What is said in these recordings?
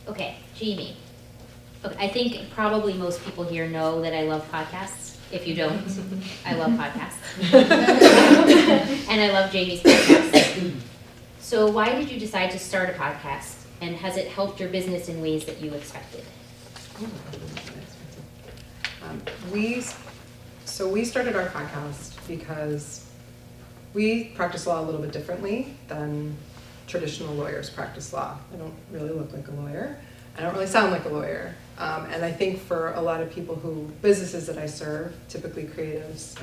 Okay, Jamie. Okay, I think probably most people here know that I love podcasts. If you don't, I love podcasts. And I love Jamie's podcast. So why did you decide to start a podcast? And has it helped your business in ways that you expected? We started our podcast because we practice law a little bit differently than traditional lawyers practice law. I don't really look like a lawyer. I don't really sound like a lawyer. And I think for a lot of people businesses that I serve, typically creatives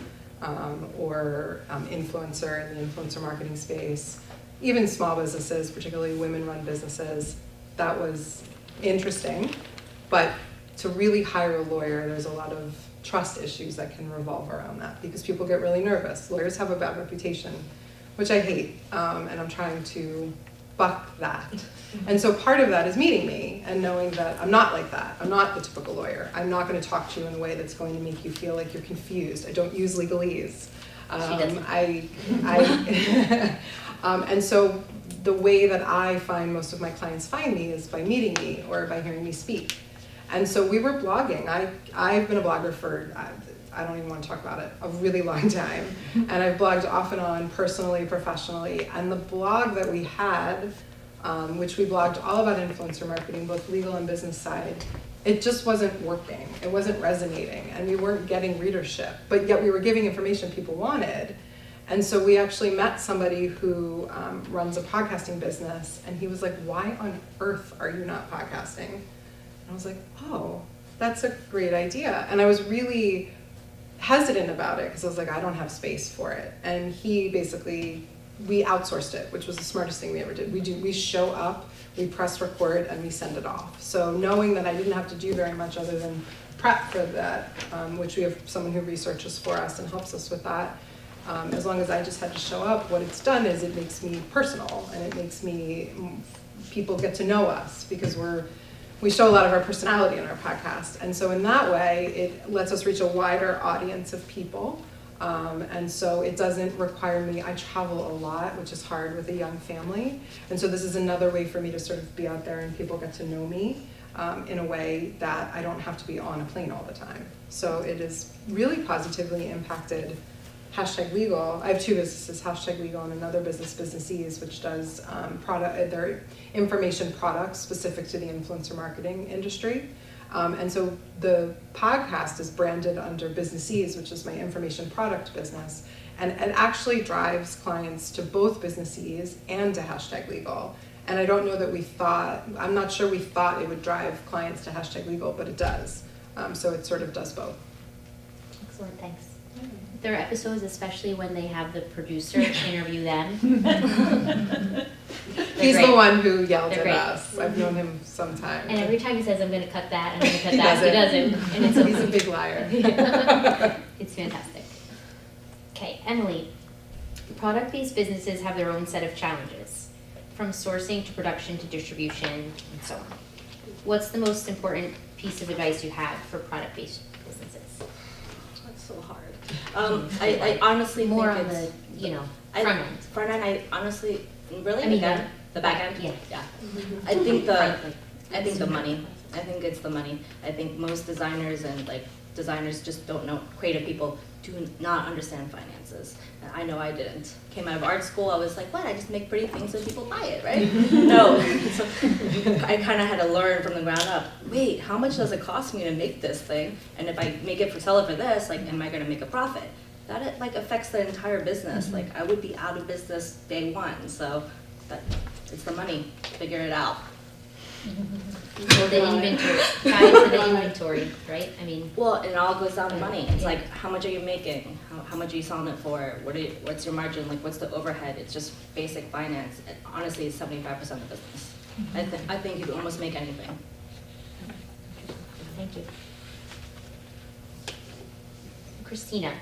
or influencer in the influencer marketing space, even small businesses, particularly women-run businesses, that was interesting. But to really hire a lawyer, there's a lot of trust issues that can revolve around that because people get really nervous. Lawyers have a bad reputation, which I hate, and I'm trying to buck that. And so part of that is meeting me and knowing that I'm not like that. I'm not the typical lawyer. I'm not going to talk to you in a way that's going to make you feel like you're confused. I don't use legalese. And so the way that I find most of my clients find me is by meeting me or by hearing me speak. And so we were blogging. I've been a blogger for, I don't even want to talk about it, a really long time. And I've blogged off and on, personally, professionally. And the blog that we had, which we blogged all about influencer marketing, both legal and business side, it just wasn't working. It wasn't resonating. And we weren't getting readership. But yet we were giving information people wanted. And so we actually met somebody who runs a podcasting business. And he was like, why on earth are you not podcasting? And I was like, oh, that's a great idea. And I was really hesitant about it because I was like, I don't have space for it. And he basically, we outsourced it, which was the smartest thing we ever did. We show up, we press record, and we send it off. So knowing that I didn't have to do very much other than prep for that, which we have someone who researches for us and helps us with that, as long as I just had to show up, what it's done is it makes me personal and it makes people get to know us because we show a lot of our personality in our podcast. And so in that way, it lets us reach a wider audience of people. And so it doesn't require me, I travel a lot, which is hard with a young family. And so this is another way for me to sort of be out there and people get to know me in a way that I don't have to be on a plane all the time. So it has really positively impacted #legal. I have two businesses, #legal and another business, Businessese, which does their information products specific to the influencer marketing industry. And so the podcast is branded under Businessese, which is my information product business. And it actually drives clients to both Businessese and to #legal. And I don't know that I'm not sure we thought it would drive clients to #legal, but it does. So it sort of does both. Excellent, thanks. There are episodes, especially when they have the producer interview them. He's great. the one who yelled They're at great. us. I've known him some time. And every time he says, I'm going to cut that, I'm going to cut He that, he doesn't. And it's He's a big liar. It's fantastic. Okay, Emily, product-based businesses have their own set of challenges, from sourcing to production to distribution and so on. What's the most important piece of advice you have for product-based businesses? That's so hard. I honestly more think on it's the front end. Front end, I honestly really I mean, the back end. Yeah. I think Frankly. I think the money. I think it's the money. I think most designers and designers just don't know. Creative people do not understand finances. And I know I didn't. Came out of art school, I was like, what? I just make pretty things and people buy it, right? No. So I kind of had to learn from the ground up. Wait, how much does it cost me to make this thing? And if I sell it for this, am I going to make a profit? That affects the entire business. I would be out of business day one. So it's the money. Figure it out. Well, the inventory, tie to the inventory, right? I mean, well, it all goes down to money. It's how much are you making? How much are you selling it for? What's your margin? What's the overhead? It's just basic finance. Honestly, it's 75% of business. I think you can almost make anything. Thank you. Christina,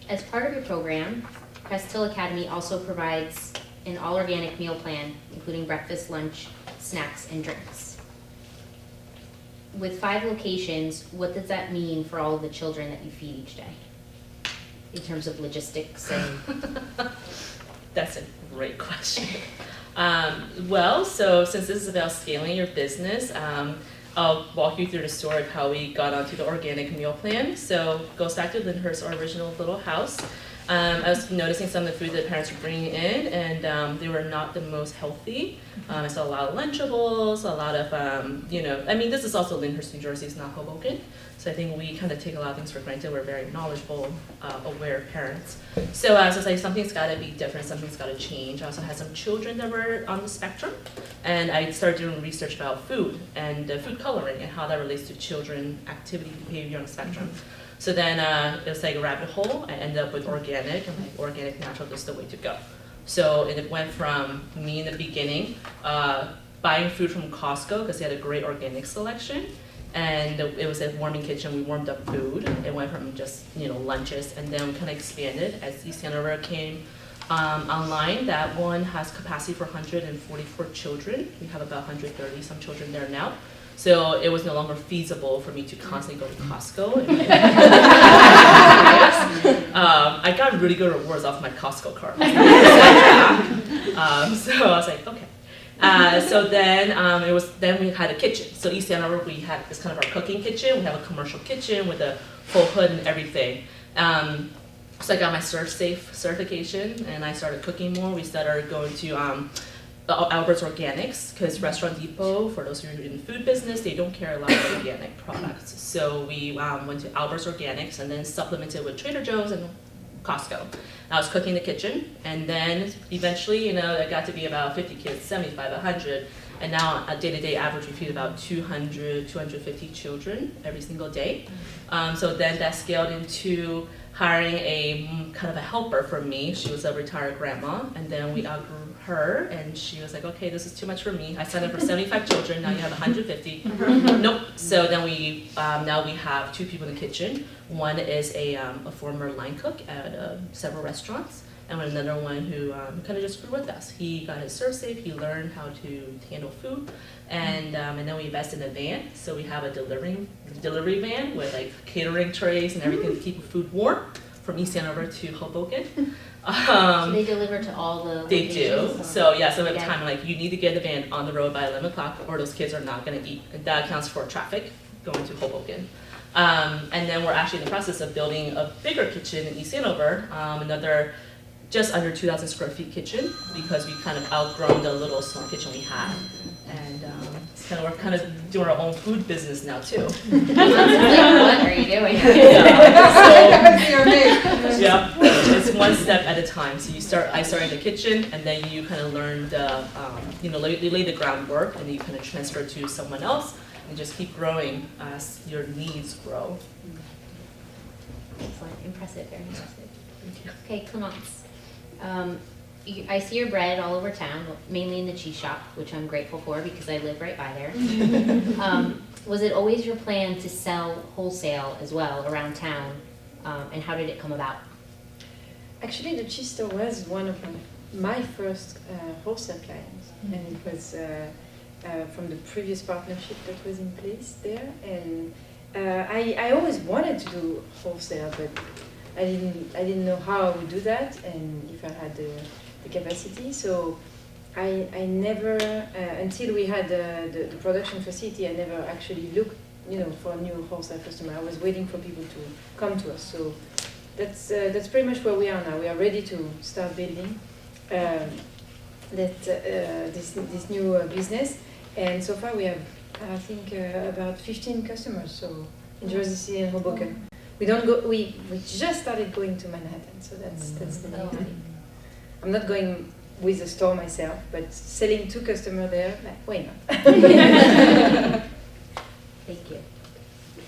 as part of your program, Cresthill Academy also provides an all-organic meal plan, including breakfast, lunch, snacks, and drinks. With 5 locations, what does that mean for all of the children that you feed each day? In terms of logistics and... That's a great question. Well, so since this is about scaling your business, I'll walk you through the story of how we got onto the organic meal plan. So it goes back to Lyndhurst, our original little house. I was noticing some of the food that parents were bringing in, and they were not the most healthy. I saw a lot of Lunchables, a lot of, you know, I mean, this is also Lyndhurst, New Jersey, it's not Hoboken. So I think we kind of take a lot of things for granted. We're very knowledgeable, aware parents. So I was like, something's got to be different, something's got to change. I also had some children that were on the spectrum, and I started doing research about food and food coloring and how that relates to children activity behavior on the spectrum. So then it was like a rabbit hole. I ended up with organic, and like organic natural is the way to go. So it went from me in the beginning buying food from Costco because they had a great organic selection, and it was a warming kitchen. We warmed up food. It went from just, you know, lunches, and then we kind of expanded as East Hanover came online. That one has capacity for 144 children. We have about 130 some children there now. So it was no longer feasible for me to constantly go to Costco. I got really good rewards off my Costco card. So I was like, okay. So then we had a kitchen. So East Hanover, we had this kind of our cooking kitchen. We have a commercial kitchen with a full hood and everything. So I got my ServSafe certification, and I started cooking more. We started going to Albert's Organics, because Restaurant Depot, for those who are in the food business, they don't carry a lot of organic products. So we went to Albert's Organics and then supplemented with Trader Joe's and Costco. I was cooking in the kitchen, and then eventually, you know, I got to be about 50 kids, 75, 100, and now a day-to-day average we feed about 200, 250 children every single day. So then that scaled into hiring a kind of a helper for me. She was a retired grandma, and then we outgrew her, and she was like, okay, this is too much for me. I signed up for 75 children, now you have 150. Nope. So then we now we have 2 people in the kitchen. One is a former line cook at several restaurants, and another one who kind of just grew with us. He got his ServSafe, he learned how to handle food, and then we invested in a van. So we have a delivery van with like catering trays and everything to keep the food warm from East Hanover to Hoboken. So they deliver to all the They do. locations? So yeah, so at the time, like, you need to get the van on the road by 11 o'clock or those kids are not gonna eat. And that accounts for traffic going to Hoboken. And then we're actually in the process of building a bigger kitchen in East Hanover, another just under 2,000 square feet kitchen, because we kind of outgrown the little small kitchen we had. And it's kind of, we're kind of doing our own food business now too. What are you doing? Yeah, it's one step at a time. So I started in the kitchen, and then you kind of learn the, you know, you lay the groundwork, and then you kind of transfer to someone else, and just keep growing as your needs grow. Excellent, impressive, very impressive. Okay, Clemence. I see your bread all over town, mainly in the cheese shop, which I'm grateful for because I live right by there. Was it always your plan to sell wholesale as well around town, and how did it come about? Actually, the cheese store was one of my first wholesale clients, and it was from the previous partnership that was in place there. And I always wanted to do wholesale, but I didn't know how I would do that and if I had the capacity. So I never, until we had the production facility, I never actually looked, you know, for a new wholesale customer. I was waiting for people to come to us. So that's pretty much where we are now. We are ready to start building this new business. And so far we have, I think, about 15 customers. So in Jersey City and Hoboken. We don't go. We just started going to Manhattan, so that's the main thing. I'm not going with the store myself, but selling to customers there, like, why not?